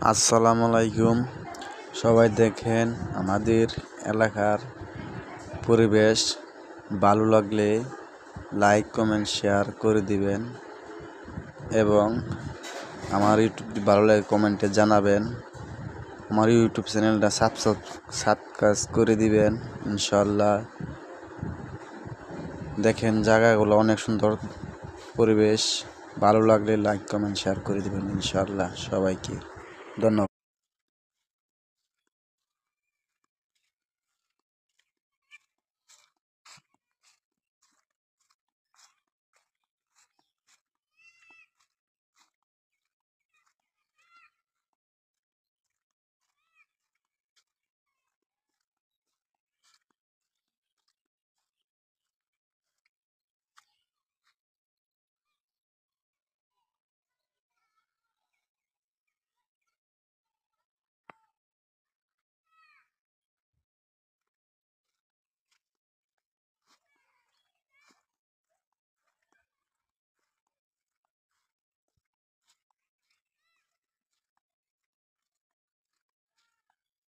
আসসালামু আলাইকুম। সবাই দেখেন আমাদের এলাকার পরিবেশ ভালো লাগলে লাইক কমেন্ট শেয়ার করে দিবেন এবং আমার ইউটিউবটি ভালো লাগে কমেন্টে জানাবেন। আমার ইউটিউব চ্যানেলটা সাবস্ক্রাইব করে দিবেন ইনশাআল্লাহ। দেখেন জায়গাগুলো অনেক সুন্দর, পরিবেশ ভালো লাগলে লাইক কমেন্ট শেয়ার করে দিবেন ইনশাআল্লাহ। সবাইকে ধন্যবাদ।